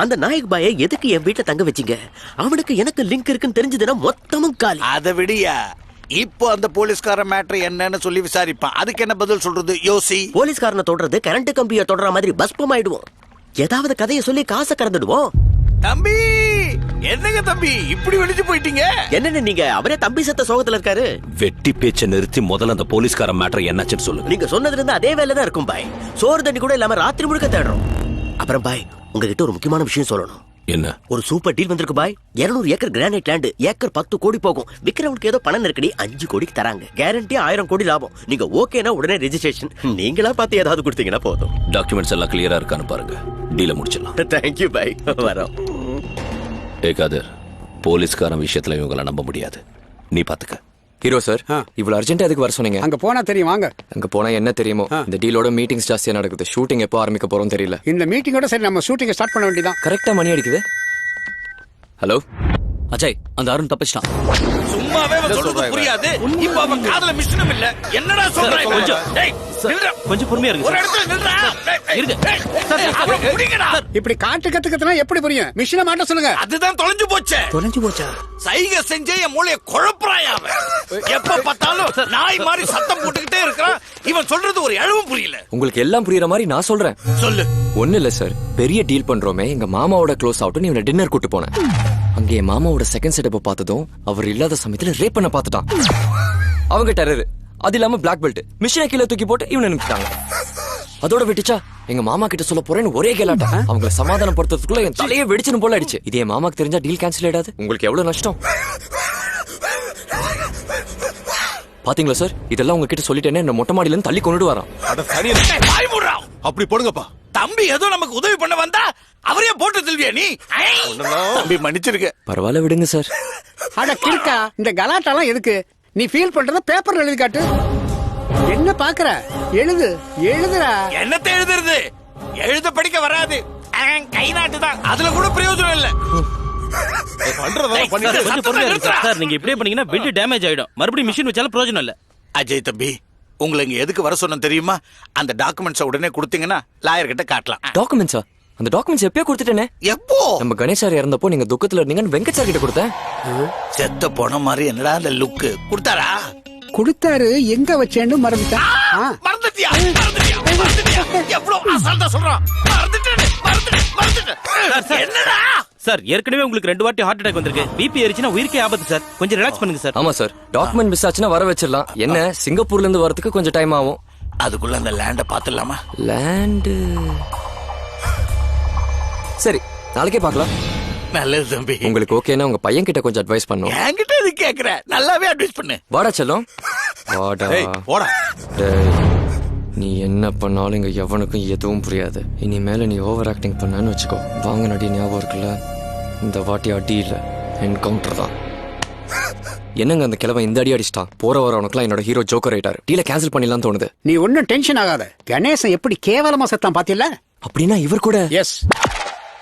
அந்த நாயக் பாயை எதுக்கு என் வீட்டுல தங்க வச்சீங்க? அவனுக்கு எனக்கு லிங்க் இருக்குன்னு தெரிஞ்சதுன்னா மொத்தமும் காலி. அதை விடியா, இப்போ அந்த போலீஸ்கார மேட்டர் என்னன்னு சொல்லி விசாரிப்பான். அதுக்கு என்ன பதில் சொல்றது யோசி. போலீஸ்காரனை தொடர்றது கரண்ட் கம்பியை தொடர மாதிரி பஸ்பம் ஆயிடுவோம். ஏதாவது கதையை சொல்லி காசை கறந்துடுவோம். தம்பி, என்னங்க தம்பி இப்படி வெளிச்சு போயிட்டீங்க? என்னன்னு நீங்க அவரே தம்பி செத்த சோகத்துல இருக்காரு. வெட்டி பேச்ச நிறுத்தி முதல்ல அந்த போலீஸ்கார மேட்டர் என்னாச்சுன்னு சொல்லுங்க. நீங்க சொன்னதுல இருந்து அதே வேலை தான் இருக்கும் பாய். சோறு தண்ணி கூட இல்லாம ராத்திரி முழுக்க தேடுறோம். அப்புறம் பாய், உங்ககிட்ட ஒரு முக்கியமான விஷயம் சொல்லணும். என்ன? ஒரு சூப்பர் டீல் வந்திருக்கு பாய். 200 ஏக்கர் கிரானைட் லேண்ட், ஏக்கர் 10 கோடி போகும். விக்கிறவங்களுக்கு ஏதோ பணம் நெருக்கடி 5 கோடிக்கு தராங்க. கேரண்டி 1000 கோடி லாபம். நீங்க ஓகேனா உடனே ரெஜிஸ்ட்ரேஷன். நீங்களா பார்த்து ஏதாவது கொடுத்தீங்கன்னா போதும். டாக்குமெண்ட்ஸ் எல்லாம் கிளியரா இருக்கான்னு பாருங்க. டீல முடிச்சிடலாம். Thank you bye. வரோம். ஏகாதர், போலீஸ்காரன் விஷயத்துல இவங்களை நம்ப முடியாது. நீ பாத்துக்க. ஹீரோ சார், இவ்வளவு அர்ஜென்ட்டா எதுக்கு வர சொன்னீங்க? அங்க போனா தெரியும், வாங்க. அங்க போனா என்ன தெரியுமோ, இந்த டீலோட மீட்டிங்ஸ் ஜாஸ்தியா நடக்குது. ஷூட்டிங் எப்போ ஆரம்பிக்க போறோம் தெரியல. இந்த மீட்டிங்கோட சரி நம்ம ஷூட்டிங் ஸ்டார்ட் பண்ண வேண்டியதான். கரெக்டா மணி அடிக்குது. ஹலோ அஜய், அந்த அருண் தப்பிச்சிட்டான். சும்மாவே சொல்றது புரியாது. இப்ப அவன் காதுல மிஷினும் இல்ல. என்னடா சொல்றே? கொஞ்சம் பொறுமையா இருங்க. ஒரு இடத்துல நில்றா. இப்படி காட்டு கத்துக்கத்துனா எப்படி புரியும்? மிஷினை மாட்ட சொல்லுங்க. அதுதான் தொலைஞ்சு போச்சே. தொலைஞ்சு போச்சா? சைகை செஞ்சே என் மூளைய குழப்பறாயாவ. எப்ப பார்த்தாலும் நாய் மாதிரி சத்தம் போட்டுக்கிட்டே இருக்கிறான். இவன் சொல்றது ஒரு எழுவும் புரியல. உங்களுக்கு எல்லாம் புரியுற மாதிரி நான் சொல்றேன். சொல்லு. ஒண்ணு இல்ல சார், பெரிய டீல் பண்றோமே, எங்க மாமாவோட க்ளோஸ் அவுட் இவனை டின்னர் கூட்டு போனேன். அங்க என் மாமாவோட செகண்ட் செட்டப் பார்த்ததும் அவர் இல்லாத சமயத்துல ரேப் பண்ண பார்த்துட்டான். அவங்க டெரர், அது இல்லாம பிளாக் பெல்ட், மிஷினை கீழே தூக்கி போட்டு இவனை அனுப்பிட்டாங்க. அதோட விட்டுச்சா, எங்க மாமா கிட்ட சொல்ல போறேன்னு ஒரே கேளாட்டா. அவங்களை சமாதானப்படுத்துறதுக்குள்ள என் தலையே வெடிச்சுன்னு போல ஆயிடுச்சு. இதே மாமாக்கு தெரிஞ்சா டீல் கேன்சல் ஆயிடாது. உங்களுக்கு எவ்வளவு நஷ்டம் பாத்தீங்களா சார்? இதெல்லாம் உங்ககிட்ட சொல்லிட்டேன்னு என்ன மொட்டை மாடியில இருந்து தள்ளி கொண்டு வரான். அப்படி போடுங்கப்பா. தம்பி ஏதோ நமக்கு உதவி பண்ண வந்தா அவரே போட்டு தில்வியா நீ? தம்பி மன்னிச்சிருக்க. பரவாயில்ல விடுங்க சார். அட கிறுக்கா, இந்த கலாட்டாலாம் எதுக்கு? நீ ஃபீல் பண்றத பேப்பர்ல எழுதி காட்டு. என்ன பாக்குற? எழுது, எழுதுடா. என்னத்தை எழுதுறது? எழுத படிக்க வராது. கை நாட்டு தான். அதுல கூட பிரயோஜனம் இல்ல. சார், நீங்க இப்படியே பண்ணீங்கன்னா பெட் டேமேஜ் ஆயிடும். மறுபடியும் மிஷின் வச்சாலும் பிரயோஜனம் இல்ல. அஜய் தம்பி, உங்களை இங்க எதுக்கு வர சொன்ன தெரியுமா? அந்த டாக்குமெண்ட்ஸ் உடனே கொடுத்தீங்கன்னா லாயர் கிட்ட காட்டலாம். டாக்குமெண்ட்ஸா? அந்த டாக்குமெண்ட்ஸ் எப்பயே கொடுத்துட்டேனே. எப்போ? நம்ம கணேஷ் சார் இறந்தப்போ நீங்க துக்கத்துல இருந்தீங்கன்னு வெங்கட் சார் கிட்ட கொடுத்தேன். செத்த போன மாதிரி என்னடா அந்த லுக்கு கொடுத்தாரா? கொடுத்தாரு, எங்க வச்சேன்னு மறந்துட்டேன். மறந்துட்டியா? மறந்துட்டியா? எவ்வளவு அசால்ட்டா சொல்றான். என்னடா சார், ஏற்கனவே உங்களுக்கு 2 வாட்டி ஹார்ட் அட்டாக் வந்திருக்கு. பிபி ஏறிச்சுனா உயிருக்கே ஆபத்து சார். கொஞ்சம் ரிலாக்ஸ் பண்ணுங்க சார். ஆமா சார், டாக்குமெண்ட் மிஸ் ஆச்சுன்னா வர வச்சிடலாம். என்ன, சிங்கப்பூர்ல இருந்து வரதுக்கு கொஞ்சம் டைம் ஆகும். அதுக்குள்ள அந்த லேண்ட பாத்துடலாமா? லேண்டு சரி, நாளைக்கே பார்க்கலாம். நல்லது தம்பி. உங்களுக்கு ஓகேனா உங்க பையன் கிட்ட கொஞ்சம் அட்வைஸ் பண்ணும். என்கிட்ட இது கேக்குற? நல்லாவே அட்வைஸ் பண்ணு. வாடா செல்லம், வாடா. போடா. நீ என்ன பண்ணாலும் இங்க எவனுக்கும் எதுவும் புரியாது. இனிமேல நீ ஓவர் ஆக்டிங் பண்ணான்னு வச்சுக்கோ. வாங்க நடி ஞாபகம் இருக்குல்ல, இந்த வாட்டி அடி இல்ல, என்கவுண்டர் தான். என்னங்க அந்த கிழவன் இந்த அடி அடிச்சிட்டான். போற வரவனுக்குலாம் என்னோட ஹீரோ ஜோக்கர் ஆயிட்டாரு. டீல கேன்சல் பண்ணிடலாம் தோணுது. நீ ஒன்னும் டென்ஷன் ஆகாத. கணேசன் எப்படி கேவலமா செத்தான் பாத்தியல? அப்படின்னா இவர் கூட? எஸ்,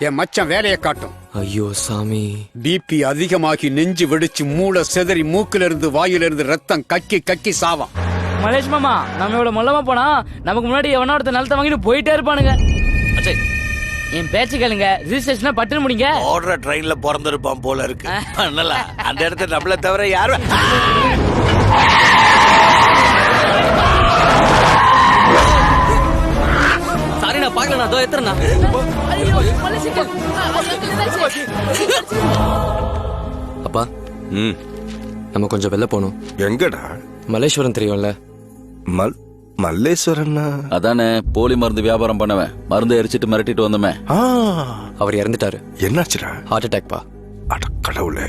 என் மச்சான் வேலையை காட்டும். ஐயோ சாமி. பிபி அதிகமாகி நெஞ்சு வெடிச்சு மூளை செதறி மூக்குல இருந்து வாயில இருந்து ரத்தம் கக்கி கக்கி சாவான். மலேஷ் மாமா, நம்ம இவ்வளவு மொல்லமா போனா நமக்கு முன்னாடி எவனா ஒருத்த நிலத்தை வாங்கிட்டு போயிட்டே இருப்பானுங்க. அஜய், என் பேச்சு கேளுங்க. ரிஜிஸ்ட்ரேஷனா பட்டுன்னு முடிங்க. ஓடுற ட்ரெயின்ல பிறந்திருப்பான் போல இருக்கு. பண்ணலாம். அந்த இடத்துல நம்மள தவிர யாரும். சாரி, நான் பாக்கல. நான் எத்தனை அப்பா, நம்ம கொஞ்சம் வெளில போகணும். எங்கடா? மலேஸ்வரம் தெரியும்ல? மல்லேஸ்வரன்னா அதானே போலி மருந்து வியாபாரம் பண்ணவன். மருந்து எரிச்சிட்டு மிரட்டிட்டு வந்தமே. அவர் இறந்துட்டாரு. என்னாச்சுடா? ஹார்ட் அட்டாக் பா. அட கடவுளே.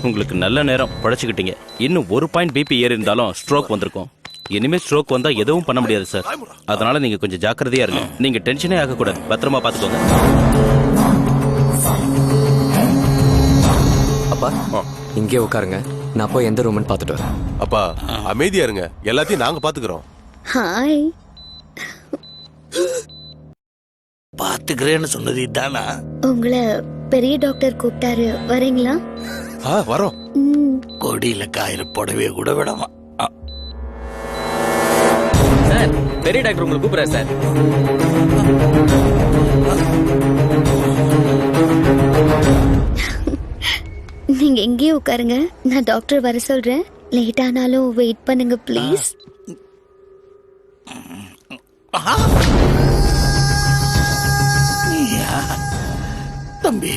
உங்களுக்கு நல்ல நேரம் பழச்சுக்கிட்டீங்க. இன்னும் 1 பாயிண்ட் பிபி ஏறி இருந்தாலும் ஸ்ட்ரோக் வந்திருக்கும். இனிமே ஸ்ட்ரோக் வந்தா எதுவும் பண்ண முடியாது சார். அதனால நீங்க கொஞ்சம் ஜாக்கிரதையா இருங்க. நீங்க டென்ஷனே ஆக கூடாது. பத்திரமா பாத்துக்கோங்க. அப்பா, இங்கே உட்காருங்க. நான் போய் எந்த ரூம்னு பாத்துட்டு வரேன். அப்பா அமைதியா இருங்க, எல்லாத்தையும் நாங்க பாத்துக்கிறோம். ஹாய். பாத்துக்கிறேன்னு சொன்னது இதானா? உங்களை பெரிய டாக்டர் கூப்பிட்டாரு, வரீங்களா? வரோம். கொடியில காயில போடவே கூட விடாமா. சார், பெரிய டாக்டர் உங்களை கூப்பிடுறாரு சார். உட்காருங்க, நான் டாக்டர் வர சொல்றேன். லேட் ஆனாலும் வெயிட் பண்ணுங்க ப்ளீஸ். தம்பி,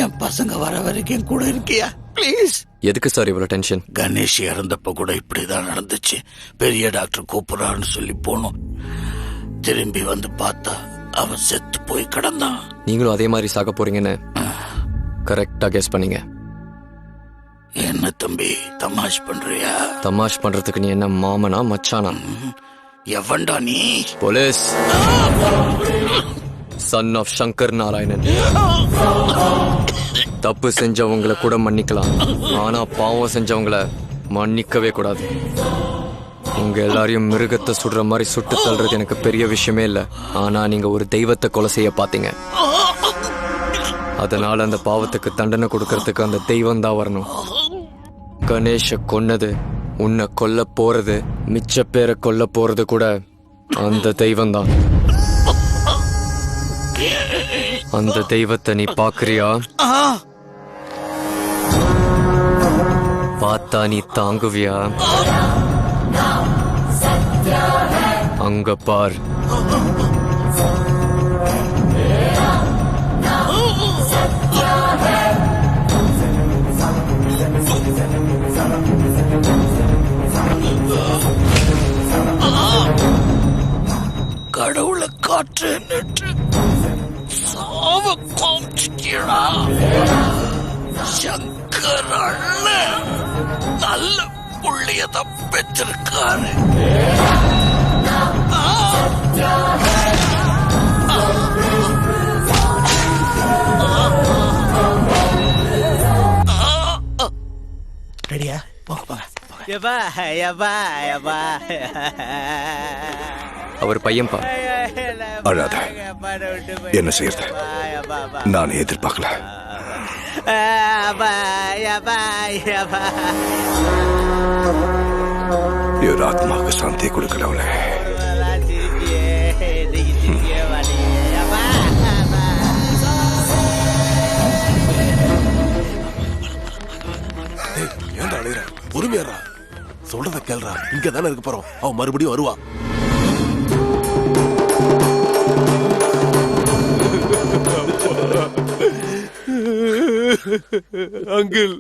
என் பசங்க வர வரைக்கும் கூட இருக்கியா ப்ளீஸ்? எதுக்கு சார் இவ்வளவு டென்ஷன்? கணேஷ் இறந்தப்ப கூட இப்படிதான் நடந்துச்சு. பெரிய டாக்டர் கூப்பிடுறான்னு சொல்லி போனோம். திரும்பி வந்து பார்த்தா அவன் செத்து போய் கிடந்தான். நீங்களும் அதே மாதிரி சாக போறீங்கன்னு கரெக்டா கெஸ் பண்ணீங்க. என்ன தம்பி தமாஷ் பண்றியா? தமாஷ் பண்றதுக்கு நீ என்ன மாமனா மச்சானா? எவன்டா நீ? Police, son of Shankar Narayanan. தப்பு செஞ்சவங்களை கூட மன்னிக்கலாம், ஆனா பாவம் செஞ்சவங்களை மன்னிக்கவே கூடாது. உங்க எல்லாரையும் மிருகத்தை சுடுற மாதிரி சுட்டு தள்ளுறது எனக்கு பெரிய விஷயமே இல்லை. ஆனா நீங்க ஒரு தெய்வத்தை கொலை செய்ய பாத்தீங்க. அதனால அந்த பாவத்துக்கு தண்டனை கொடுக்கறதுக்கு அந்த தெய்வம் தான் வரணும். கணேஷ கொன்னது, உன்னை கொல்ல போறது, மிச்ச பேரை கொல்ல போறது கூட அந்த தெய்வம் தான். அந்த தெய்வத்தை நீ பாக்குறியா? பார்த்தா நீ தாங்குவியா? அங்க பார். கடவுளை காற்று சாவ காமிச்சிட்டா. சங்கர் அண்ணன் நல்ல புள்ளியதான் பெற்றிருக்காரு. ரெடியா? அவர் பையன்பா. அழாத. என்ன செய்யறது? நான் எதிர்பார்க்கல. ஒரு ஆத்மாவுக்கு சாந்தி கொடுக்கல. ஏன்டா அழுகுற? பொறுமையாடா, சொல்றத கேளுடா. இங்க தானே இருக்க போறோம், அவன் மறுபடியும் வருவா. அங்கிள்,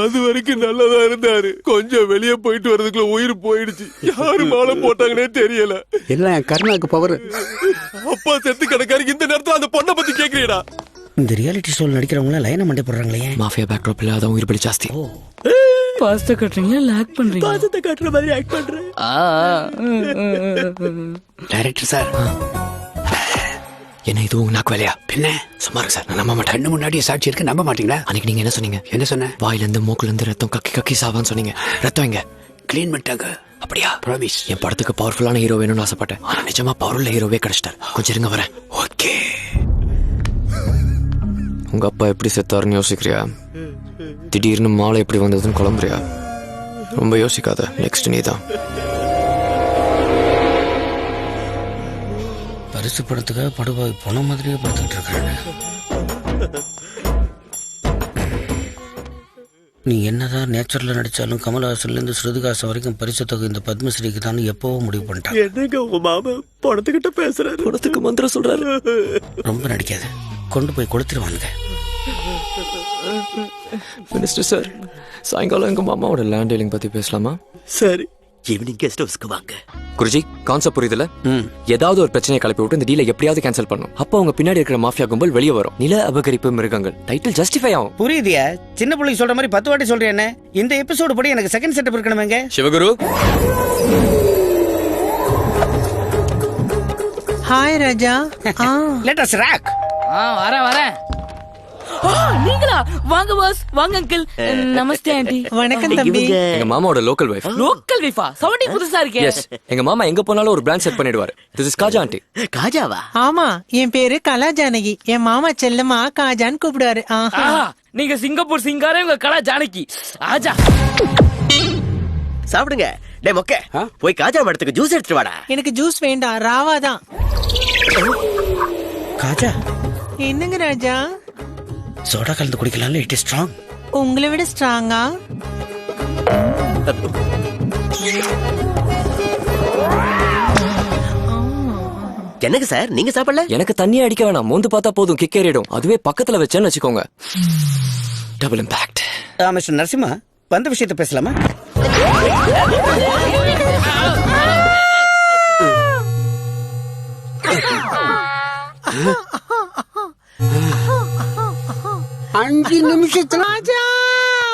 அது வரைக்கும் நல்லதா இருந்தாரு. கொஞ்சம் வெளியே போயிட்டு வர்றதுக்குள்ள உயிர் போயிடுச்சு. யாரு மாலை போட்டாங்கன்னே தெரியல. எல்லாம் கருணாக்கு பவர். அப்பா செத்து கிடக்காரு, இந்த நேரத்துல அந்த பொண்ணை பத்தி கேக்குறீடா? இந்த ரியாலிட்டி ஷோல நடிக்கிறவங்க லைனை மண்டை போடுறாங்களே. மாஃபியா பேக்ட்ராப் இல்லாத உயிர் பலி ஜாஸ்தி. பாஸ்தா கட்டுறீங்களா இல்ல ஆக்ட் பண்றீங்க? பாசத்தை காட்டுற மாதிரி ஆக்ட் பண்றேன். டைரக்டர் சார், என்ன இது உங்க நாக்கு வேலையா? பின்ன சும்மா இருக்கு சார், நான் நம்ப மாட்டேன். கண்ணு முன்னாடியே சாட்சி இருக்கு, நம்ப மாட்டீங்களா? அன்னைக்கு நீங்க என்ன சொன்னீங்க? என்ன சொன்ன? வாயில இருந்து மூக்குல இருந்து ரத்தம் கக்கி கக்கி சாவான்னு சொன்னீங்க. ரத்தம் எங்க? கிளீன் பண்ணிட்டாங்க. அப்படியா? ப்ராமிஸ். என் படத்துக்கு பவர்ஃபுல்லான ஹீரோ வேணும்னு ஆசைப்பட்டேன். ஆனா நிஜமா பவர்ஃபுல் ஹீரோவே கிடைச்சிட்டார். கொஞ்சம் இருங்க வரேன். ஓகே. உங்க அப்பா எப்படி செத்தாருன்னு யோசிக்கிறியா? திடீர்னு மாலை எப்படி வந்ததுன்னு குழம்புறியா? ரொம்ப யோசிக்காத, நெக்ஸ்ட் நீ தான். பரிசு படத்துக்காக படுபாவி போன மாதிரியே படுத்துக்கிட்டு இருக்கிறானே. நீ என்னதான் நேச்சுரலா நடிச்சாலும் கமல்ஹாசன்ல இருந்து ஸ்ருதிகாசன் வரைக்கும் பரிசு தொகை இந்த பத்மஸ்ரீக்கு தான் எப்பவோ முடிவு பண்ணிட்டான். என்னங்க உங்க மாமா பணத்துக்கிட்ட பேசுறாரு? படத்துக்கு மந்திரம் சொல்றாரு. ரொம்ப நடிக்காத, கொண்டு போய் கொடுத்துருவாங்க. மினிஸ்டர் சார், சாயங்காலம் எங்க மாமாவோட லேண்ட் டீலிங் பத்தி பேசலாமா? சரி, ஈவினிங் கெஸ்ட் ஹவுஸ்க்கு வாங்க. குருஜி, கான்செப்ட் புரியுதுல? ஏதாவது ஒரு பிரச்சனையை கிளப்பி விட்டு இந்த டீலை எப்படியாவது கேன்சல் பண்ணும். அப்போ அவங்க பின்னாடி இருக்கிற மாஃபியா கும்பல் வெளியே வரும். நில அபகரிப்பு மிருகங்கள் டைட்டில் ஜஸ்டிஃபை ஆகும். புரியுதியா? சின்ன பிள்ளைக்கு சொல்ற மாதிரி 10 வாட்டி சொல்றேன். என்ன இந்த எபிசோடு படி எனக்கு செகண்ட் செட்டப் இருக்கணுமேங்க. Sivaguru, hi Raja. Let us rock. வரேன். நீங்களா? வாங்க பாஸ், வாங்க அங்கிள். நமஸ்தே ஆண்டி. வணக்கம் தம்பி. எங்க மாமாவோட லோக்கல் வைஃப். லோக்கல் வைஃபா? சவுண்டிங் புதுசா இருக்கே. எஸ், எங்க மாமா எங்க போனாலும் ஒரு பிராண்ட் செட் பண்ணிடுவாரு. This is Kaja aunty. காஜாவா? ஆமா, என் பேரு கலா ஜானகி. என் மாமா செல்லம்மா காஜான்னு கூப்பிடுவாரு. ஆஹா. நீங்க சிங்கப்பூர் சிங்காரே, உங்க கடை ஜானகி. ஆஜா சாப்பிடுங்க. டே மொக்க, போய் காஜா மரத்துக்கு ஜூஸ் எடுத்துட்டு வாடா. எனக்கு ஜூஸ் வேண்டாம், ராவாதான். காஜா என்னங்க ராஜா? சோடா கலந்து குடிக்கலாம்ல, இட் இஸ் ஸ்ட்ராங். உங்களை விட ஸ்ட்ராங்கா? என்னங்க சார் நீங்க சாப்பிடல? எனக்கு தண்ணி அடிக்க வேணாம், மோந்து பார்த்தா போதும், கிக் ஏறிடும். அதுவே பக்கத்துல வச்சேன்னு வச்சுக்கோங்க, டபுள் இம்பாக்ட். மிஸ்டர் நரசிம்மா, வந்த விஷயத்தை பேசலாமா? அஞ்சு நிமிஷத்துல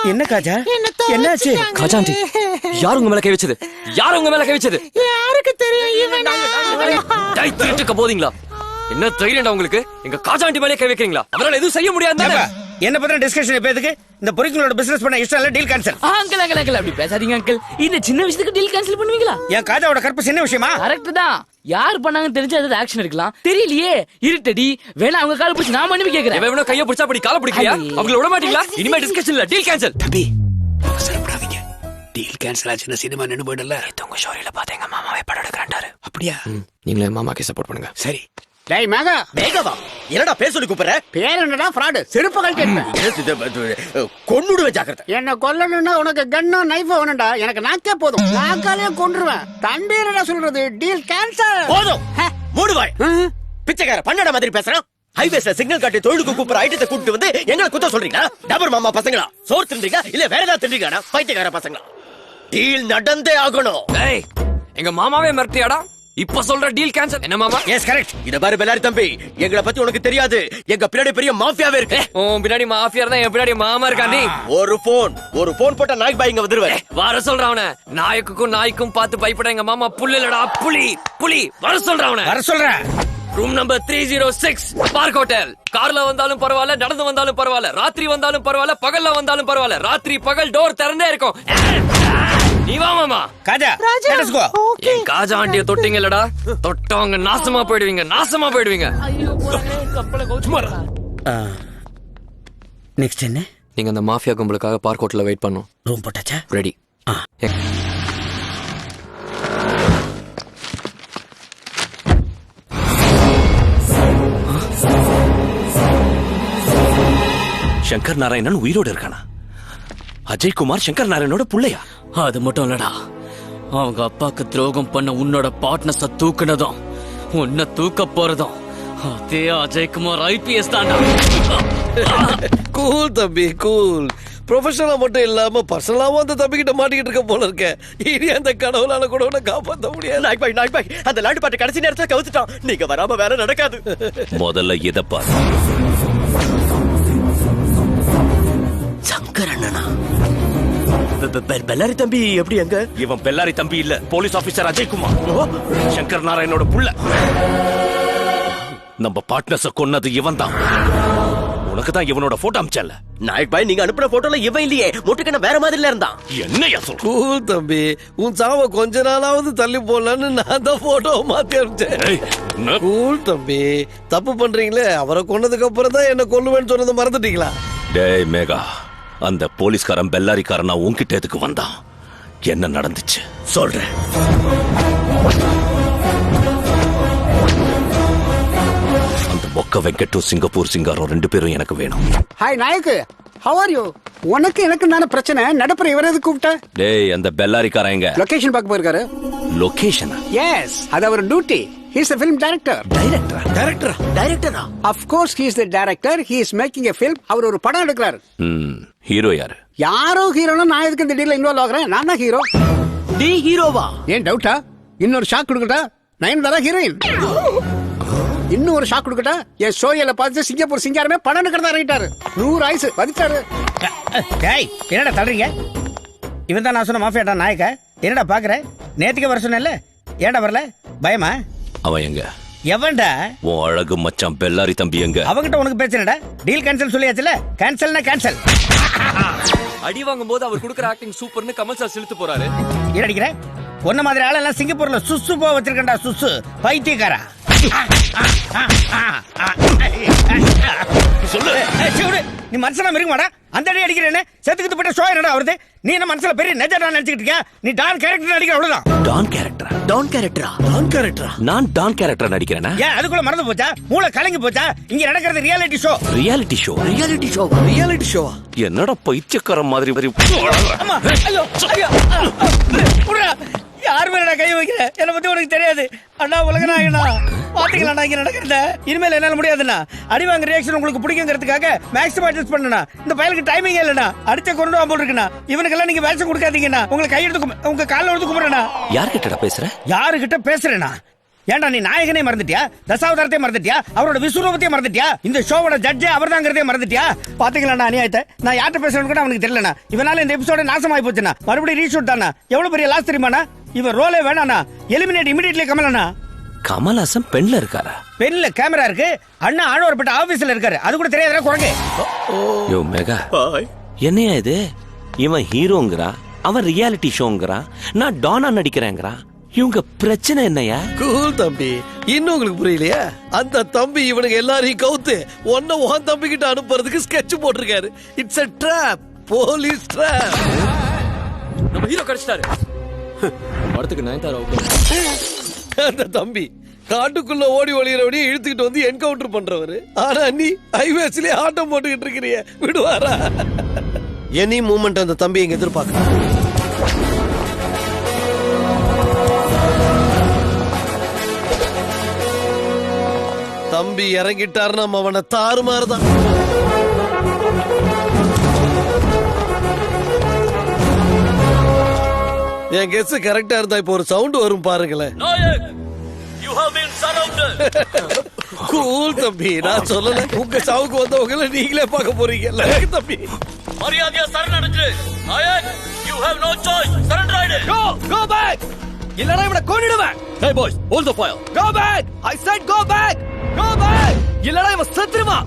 என்ன காஜா? என்னாச்சு? காஜா ஆண்டி, யார் உங்க மேல கை வச்சது? யார் உங்க மேல கை வச்சது? யாருக்கு தெரியும்? திருட்டுக்க போதீங்களா? என்ன தைரியம்டா உங்களுக்கு? எங்க காஜா ஆண்டி மேலே கை வைக்கிறீங்களா? அவரால் எதுவும் செய்ய முடியாது. என்ன பத்தின டிஸ்கஷன் இப்ப எதுக்கு? இந்த பொறிகளோட பிசினஸ் பண்ண இஷ்டம் இல்ல, deal cancel. Uncle uncle uncle அப்படி பேசாதீங்க அங்கிள். இந்த சின்ன விஷயத்துக்கு டீல் கேன்சல் பண்ணுவீங்களா? என் காஜாவோட கற்பு சின்ன விஷயமா? கரெக்ட் தான். யார் பண்ணாங்கன்னு தெரிஞ்சு அது ஆக்ஷன் எடுக்கலாம். தெரியலையே, இருட்டடி. வேணா அவங்க கால பிடிச்சி நான் மன்னிப்பு கேக்குறேன். எவனோ கைய பிடிச்சா அப்படி கால பிடிக்கலையா? அவங்கள விட மாட்டீங்களா? இனிமே டிஸ்கஷன் இல்ல, டீல் கேன்சல். தம்பி அவசரப்படாதீங்க, டீல் கேன்சல் ஆச்சுன்னா சினிமா நின்னு போயிடல. உங்க ஷோரியில பாத்து எங்க மாமாவே படம் எடுக்கிறாரு. அப்படியா? நீங்களே மாமாக்கே சப்போர்ட் பண்ணுங்க. சரி. டேய் மேகா, மேகவா? என்னடா பேர் சொல்லி கூப்பிடுற? பேர் என்னடா? ஃப்ராடு. செருப்பு கழட்டி கொன்னுடுவேன், ஜாக்கிரதை. என்ன கொல்லணும்னா உனக்கு கன்னோ நைஃபோ வேணும்டா. எனக்கு நாக்கே போதும், நாக்காலே கொன்றுவேன். தம்பி என்னடா சொல்றது? Deal cancel. போதும், மூடுவாய். பிச்சைக்கார பண்ணட மாதிரி பேசுறான். ஹைவேஸ்ல சிக்னல் காட்டி தொழிலுக்கு கூப்பிடுற ஐட்டத்தை கூப்பிட்டு வந்து எங்களை குத்த சொல்றீங்களா? டபர் மாமா பசங்களா? சோறு தின்றீங்க இல்ல வேற ஏதாவது தின்றீங்களா? பைத்தியக்கார பசங்களா? டீல் நடந்தே ஆகணும். ஏய், எங்க மாமாவே மிரட்டியாடா? இப்ப சொல்ற டீல் கேன்சல். என்ன மாமா? Yes correct. இத பாரு பெல்லாரி தம்பி, எங்களை பத்தி உனக்கு தெரியாது. எங்க பின்னாடி பெரிய மாஃபியாவே இருக்கு. உன் பின்னாடி மாஃபியா இருந்தா என் பின்னாடி மாமா இருக்காண்டி. ஒரு போன் போட்டா நாய்க் பாய் இங்க வந்துருவாரு. வர சொல்றான் அவன. நாய்க்கும் நாய்க்கும் பார்த்து பயப்பட எங்க மாமா புல்லு இல்லடா, புலி. புலி வர சொல்றான் அவன. வர சொல்றேன். Room number 306 park hotel. கார்ல வந்தாலும் பரவாயில்ல, நடந்து வந்தாலும் பரவாயில்ல, ராத்திரி வந்தாலும் பரவாயில்ல, பகல்ல வந்தாலும் பரவாயில்ல, ராத்திரி பகல் டோர் திறந்தே இருக்கும். நீ வா மாமா. Kaja, let's go. என் காஜா ஆண்டிய தொட்டீங்கலடா, தொட்டவங்க நாசமா போயிடுவீங்க, நாசமா போயிடுவீங்க. ஐயோ போறானே, கப்பல கவுச்சு மாறா. நெக்ஸ்ட் என்ன? நீங்க அந்த மாஃபியா கும்பலுக்காக பார்க் ஹோட்டல்ல வெயிட் பண்ணும். ரூம் போட்டாச்சா? ரெடி. சங்கர் நாராயணன் உயிரோடு இருக்கானா? அஜய்குமார் சங்கர் நாராயணோட புள்ளையா? அது மட்டும் இல்லடா, அவங்க அப்பாக்கு துரோகம் பண்ண உன்னோட பார்ட்னர்ஸ தூக்குனதும் உன்னை தூக்க போறதும் அதே அஜய்குமார் ஐபிஎஸ் தான்டா. கூல் தம்பி கூல். ப்ரொஃபஷனலா மட்டும் இல்லாம பர்சனலாவும் அந்த தம்பி கிட்ட மாட்டிக்கிட்டு இருக்க போல இருக்க. இனி அந்த கடவுளால கூட உன்னை காப்பாற்ற முடியாது. நாய்க் பாய் அந்த லாண்டு பாட்டு கடைசி நேரத்துல கவுத்துட்டான். நீங்க வராம வேற நடக்காது. முதல்ல இத பாரு. சங்கர் அண்ணனா? பெல்லாரி தம்பி எப்படி அங்க? இவன் பெல்லாரி தம்பி இல்ல, போலீஸ் ஆபீசர் அஜய்குமார். சங்கர் நாராயணோட புள்ள. நம்ம பார்ட்னர்ஸ கொன்னது இவன் தான். உனக்கு தான் இவனோட போட்டோ அமிச்சல. நாயக் பாய், நீங்க அனுப்புற போட்டோல இவன் இல்லையே, முட்டுக்கண்ண வேற மாதிரில இருந்தான். என்னையா சொல்ற? கூல் தம்பி, உன் சாவ கொஞ்ச நாளாவது தள்ளி போடலான்னு நான் தான் போட்டோவை மாத்தி அனுப்பிச்சேன். கூல் தம்பி, தப்பு பண்றீங்களே. அவரை கொன்னதுக்கு அப்புறம் தான் என்ன கொல்லுவேன்னு சொன்னதை மறந்துட்டீங்களா? டேய் மேகா, அந்த போலீஸ்காரன் பெல்லாரிக்காரனா உன்கிட்ட எதுக்கு வந்தான்? என்ன நடந்துச்சு சொல்றேன். அந்த மொக்க வெங்கட்டும் சிங்கப்பூர் சிங்காரம் 2 பேரும் எனக்கு வேணும். ஹாய் நாயக்கு, ஹவ் ஆர் யூ? உனக்கு எனக்கு தான பிரச்சனை. நடப்புற இவரை எதுக்கு கூப்பிட்ட? டேய், அந்த பெல்லாரிக்காரன் எங்க? லொகேஷன் பார்க்க போயிருக்காரு. லொகேஷன்? எஸ், அது அவர் duty. He is a film director. டைரக்டரா? Of course he is the director. He is making a film. அவர் ஒரு படம் எடுக்கிறாரு. ஹீரோ யாரு? யாரோ ஹீரோனா நான் எதுக்கு இந்த டீல்ல இன்வால்வ் ஆகுறேன்? நான் தான் ஹீரோ. நீ ஹீரோவா? ஏன் டவுட்டா? இன்னொரு ஷாக் கொடுக்கட்டா? நயன்தாரா ஹீரோயின். இன்னும் ஒரு ஷாக் கொடுக்கட்டா? என் சோரியல பார்த்து சிங்கப்பூர் சிங்காரமே படம் எடுக்கிறதா இறங்கிட்டாரு. 100 ஆயுசு வந்துட்டாரு. டேய், என்னடா தள்ளுறீங்க? இவன் தான் நான் சொன்ன மாஃபியாடா நாயக்க. என்னடா பாக்குற? நேத்துக்கே வர சொன்னேன்ல, ஏன்டா வரல? பயமா? அவன் எங்க? எவன்டா? உன் அழகு மச்சான் பெல்லாரி தம்பி எங்க? அவங்கிட்ட உனக்கு பேசுறடா. டீல் கேன்சல் சொல்லியாச்சுல, கேன்சல்னா கேன்சல். அடி வாங்கும் போது அவர் கொடுக்குற ஆக்டிங் சூப்பர்னு கமல் சார் சிலுத்து போறாரு. ஏன் அடிக்கிற? ஒன்ன மாதிரி ஆளெல்லாம் சிங்கப்பூர்ல சுசு போ வச்சிருக்கா. சுசு பைத்தியக்காரா. சொல்லு. நீ மனுஷனா இருக்க மாடா. அந்த அடி அடிக்கிறேன்னு செத்துக்கிட்டு போயிட்ட ஷோ என்னடா வருது? நீ என்ன மனசுல பெரிய நெஜடா நினைச்சிட்டு இருக்கியா? நீ டான் கேரக்டர் நடிக்கிற அவ்வளவுதான். டான் கேரக்டரா? டான் கேரக்டரா? டான் கேரக்டரா? நான் டான் கேரக்டர் நடிக்கிறேனா? ஏன் அதுக்குள்ள மறந்து போச்சா? மூளை கலங்கி போச்சா? இங்க நடக்கிறது reality show. Reality show? Reality show? Reality ஷோவா? என்னடா பைத்தியக்கார மாதிரி அம்மா ஐயோ ஐயோ புடா யார் மேல கை வைக்கிற? என்ன பத்தி உனக்கு தெரியாது. அண்ணா உலகநாயகனா பாத்தீங்களா நான் இங்க நடக்கிறத? இனிமேல் என்னால முடியாதுண்ணா. அடி வாங்க ரியாக்ஷன் உங்களுக்கு பிடிக்குங்கிறதுக்காக மேக்ஸிமம் அட்ஜஸ்ட் பண்ணனா. இந்த பயலுக்கு டைமிங் இல்லண்ணா. அடிச்ச கொண்டு போல் இருக்குண்ணா. இவனுக்கெல்லாம் நீங்க வேஷம் கொடுக்காதீங்கண்ணா. உங்களுக்கு கையெடுத்து உங்க காலில் எடுத்து கும்பிடுறேண்ணா. யார்கிட்டடா பேசுற? யாருகிட்ட பேசுறேண்ணா? ஏன்டா நீ நாயகனே மறந்துட்டியா? தசாவதாரத்தையும் மறந்துட்டியா? அவரோட விஸ்வரூபத்தையும் மறந்துட்டியா? இந்த ஷோவோட ஜட்ஜே அவர்தாங்கிறதே மறந்துட்டியா? பாத்தீங்களா அநியாயத்தை? நான் யார்கிட்ட பேசுறேன்னு கூட அவனுக்கு தெரியலண்ணா. இவனால இந்த எபிசோட நாசமாயி போச்சுண்ணா. மறுபடியும் ரீஷூட் தானா? எவ்வளவு பெரிய லாஸ் தெரியுமாண்ணா? இவன் ரோலே வேணாண்ணா. எலிமினேட் இமிடியட்லி கமலண்ணா. கமலாசன் பெண்ல இருக்காரா? பெண்ல கேமரா இருக்கு. அண்ணா ஆழ்வார்பேட்டை ஆபீஸ்ல இருக்காரு. அது கூட தெரியாதா குழந்தை? யோ மெகா, என்னையா இது? இவன் ஹீரோங்கிறா, அவன் ரியாலிட்டி ஷோங்கிறா, நான் டானா நடிக்கிறேங்கிறான். இவங்க பிரச்சனை என்னையா? கூல் தம்பி, இன்னும் உங்களுக்கு புரியலையா? அந்த தம்பி இவனுக்கு எல்லாரையும் கவுத்து உன் தம்பி கிட்ட அனுப்புறதுக்கு ஸ்கெட்ச் போட்டிருக்காரு. It's a trap, police trap. நம்ம ஹீரோ கிடைச்சிட்டாரு. படத்துக்கு நயன்தாரா அவுட். அந்த தம்பி காட்டுக்குள்ள ஓடி ஒளியறவனே இழுத்துக்கிட்டு வந்து என்கவுண்டர் பண்றவரு. ஆனா நீ ஹைவேஸ்லயே ஆட்டம் போட்டுக்கிட்டு இருக்கிறிய, விடுவாரா? எனி மூமெண்ட் அந்த தம்பி எங்க எதிர்பார்க்க. தம்பி இறங்கிட்டாருன்னா அவனை தாறுமாறுதான். என் கெஸ் கரெக்டா இருந்தா இப்போ ஒரு சவுண்ட் வரும் பாருங்களேன். கூல் தம்பி, நான் சொல்லல. உங்க சாவுக்கு வந்தவங்க நீங்களே பார்க்க போறீங்க தம்பி. மரியாதையா சரணடைஞ்சு. Naik, you have no choice. Surrender. Go back. இல்லனா இவனை கொன்னிடுவேன். Hey boys, hold the fire. Go back. I said go back. Go back. இல்லனா இவன் செத்துருவான்.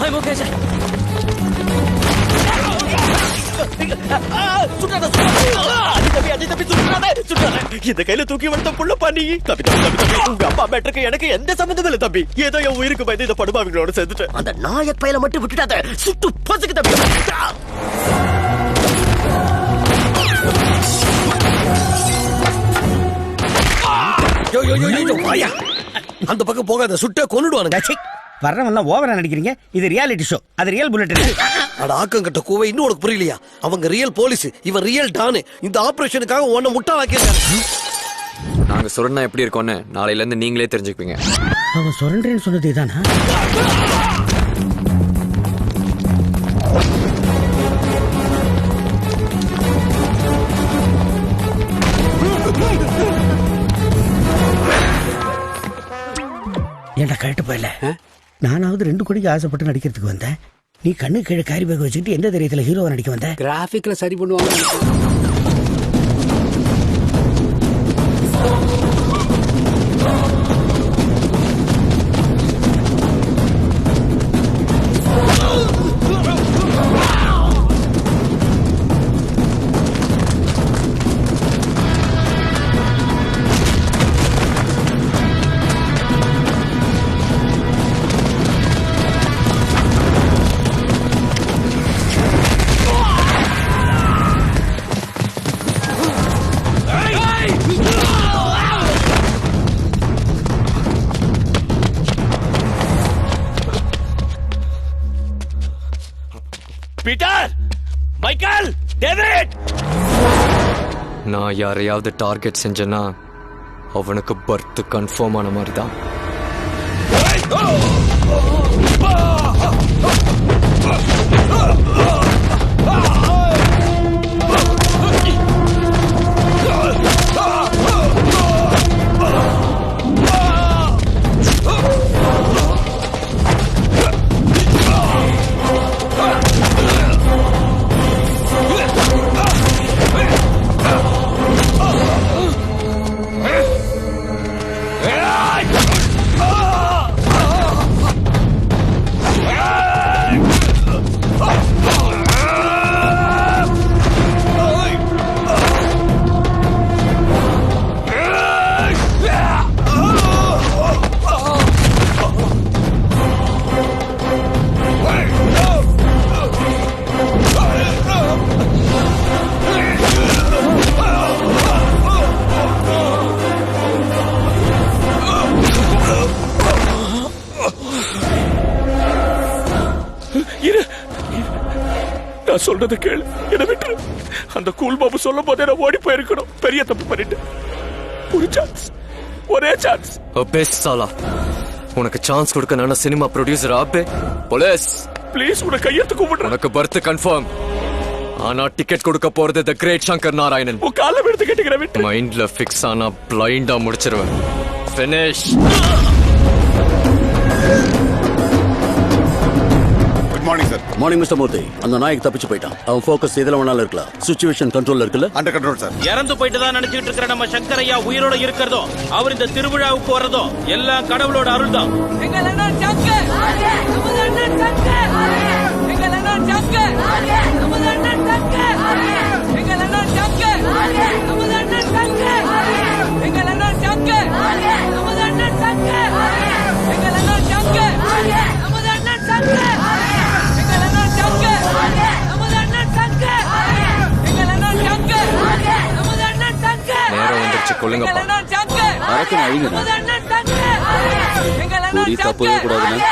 I'm okay, sir. இந்த கையில தூக்கி வந்த புள்ள பண்ணி தம்பி தம்பி தம்பி தம்பி உங்க அப்பா மேட்டருக்கு எனக்கு எந்த சம்பந்தமும் இல்ல தம்பி. ஏதோ என் உயிருக்கு பயந்து இந்த படுபாவிகளோட சேர்ந்துட்டேன். அந்த நாயக் பையில மட்டும் விட்டுட்டாத, சுட்டு பசுக்கு தம்பி. அந்த பக்கம் போகாத, சுட்ட கொன்னுடுவானுங்க. வர்றவெல்லாம் ஓவரா நடிக்கிறீங்க. இது ரியாலிட்டி ஷோ, அது ரியல் புல்லட். அட ஆக்கம் கட்ட கூவை, இன்னும் உனக்கு புரியலையா? அவங்க ரியல் போலீஸ், இவன் ரியல் டானு. இந்த ஆபரேஷனுக்காக உன்னை முட்டாளாக்கியிருக்காங்க. நாங்க சொன்னா எப்படி இருக்கோன்னு நாளையில இருந்து நீங்களே தெரிஞ்சுக்குவீங்க. அவன் சுரண்டேன்னு சொன்னது இதானா? ஏன்டா கரெக்ட் போயில? நானாவது 2 கோடிக்கு ஆசைப்பட்டு நடிக்கிறதுக்கு வந்தேன். நீ கண்ணு கீழே கேரி பேக் வச்சுக்கிட்டு எந்த தைரியத்துல ஹீரோவை நடிக்க வந்த? கிராஃபிக்ல சரி பண்ணுவாங்க. Peter, Michael, David. நான் யாரையாவது டார்கெட் செஞ்சேன்னா அவனுக்கு பர்த் கன்ஃபார்ம் ஆன மாதிரி தான். நான் சொல்றத கேளு, என்ன விட்டுரு. அந்த கூல் பாபு சொல்லும் போதே நான் ஓடி போயிருக்கணும். பெரிய தப்பு பண்ணிட்டு. ஒரு சான்ஸ், ஒரே சான்ஸ். அபே சாலா, உனக்கு சான்ஸ் கொடுக்க நான் சினிமா ப்ரொடியூசர். அபே போலீஸ், ப்ளீஸ் உன கையெழுத்து கும்பிடுறேன். உனக்கு பர்த் கன்ஃபார்ம். ஆனா டிக்கெட் கொடுக்க போறது தி கிரேட் சங்கர் நாராயணன். உன் காலை எடுத்து கேட்டுக்கிறேன். விட்டு மைண்ட்ல ஃபிக்ஸ் ஆனா பிளைண்டா முடிச்சிருவேன். Finish. Good morning sir. Morning mister Murthy. அந்த நாய்க்கு தப்பிச்சு போயிட்டான். அவன் ஃபோக்கஸ் எதுல வேணாலும் இருக்கலாம். சிச்சுவேஷன் கண்ட்ரோல்ல இருக்குல்ல? Under control sir. இறந்து போயிட்டு தான் நினைச்சிட்டு இருக்கிற நம்ம சங்கரையா உயிரோட இருக்கிறதும் அவர் இந்த திருவிழாவுக்கு வர்றதும் எல்லாம் கடவுளோட அருள் தான். நேரம் வந்துருச்சு, கொல்லுங்கப்பா. அரக்கன் அழிங்க. ஒரு தப்பு கூடாதுன்னு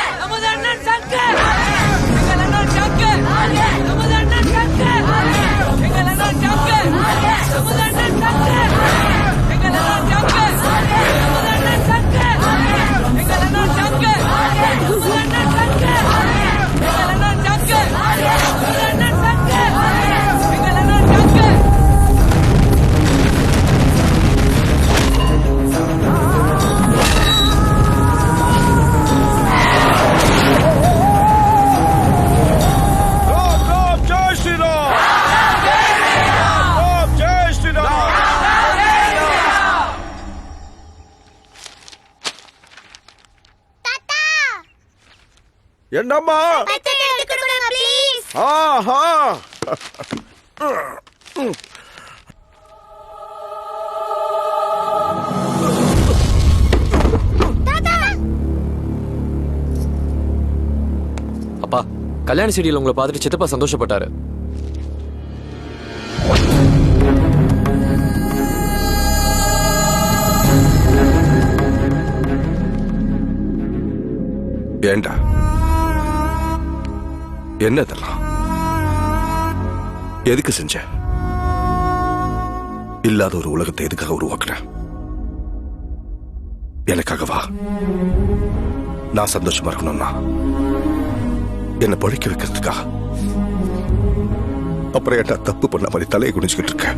என்னம்மா? ஆஹா, அப்பா, கல்யாண சீடியில் உங்களை பார்த்துட்டு சித்தப்பா சந்தோஷப்பட்டாரு. ஏண்டா என்ன இதெல்லாம்? எதுக்கு செஞ்ச? இல்லாத ஒரு உலகத்தை எதுக்காக உருவாக்குற? எனக்காகவா? நான் சந்தோஷமா இருக்கணும்னா என்ன பழிக்க வைக்கிறதுக்கா? அப்புறம் என்ன தப்பு பண்ண மாதிரி தலையை குடிச்சுக்கிட்டு இருக்க?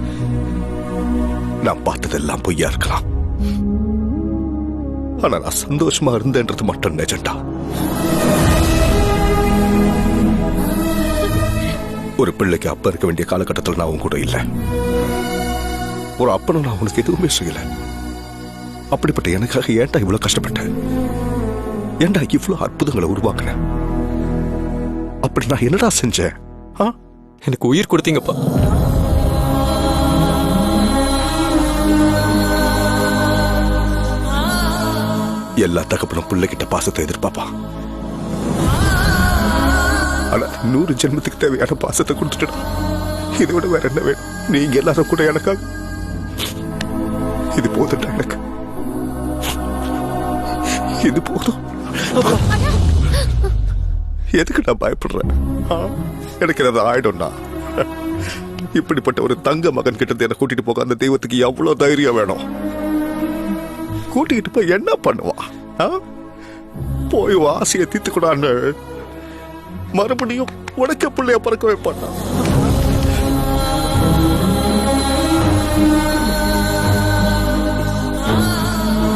நான் பார்த்ததெல்லாம் பொய்யா இருக்கலாம், ஆனா நான் சந்தோஷமா இருந்தேன்றது மட்டும் நிஜம்டா. ஒரு பிள்ளைக்கு அப்பா இருக்க வேண்டிய காலகட்டத்தில் நான் உன் கூட இல்ல. ஒரு அப்பனும் நான் உனக்கு எதுவுமே செய்யல. அப்படிப்பட்ட எனக்காக ஏன்டா இவ்வளவு கஷ்டப்பட்டேன்? ஏன்டா இவ்வளவு அற்புதங்களை உருவாக்குனேன்? அப்படி நான் என்னடா செஞ்சேன்? எனக்கு உயிர் கொடுத்தீங்கப்பா. எல்லா தகப்பனும் பிள்ளைகிட்ட பாசத்தை எதிர்பார்ப்பான். ஆனா 100 ஜென்மத்துக்கு தேவையான பாசத்தை கொடுத்துட்டா. இதை விட வேற என்ன வேணும்? நீங்க எல்லாரும் கூட எனக்காக இது போதும். எனக்கு இது போதும். எதுக்கு நான் பயப்படுறேன்? எனக்கு ஏதாவது ஆயிடும்னா இப்படிப்பட்ட ஒரு தங்க மகன் கிட்ட என்ன கூட்டிட்டு போக அந்த தெய்வத்துக்கு எவ்வளவு தைரியம் வேணும்? கூட்டிக்கிட்டு போய் என்ன பண்ணுவா? போய் ஆசையை தீர்த்துக்கூடான்னு மறுபடியும் உனக்க பிள்ளைய பறக்க வைப்பான்.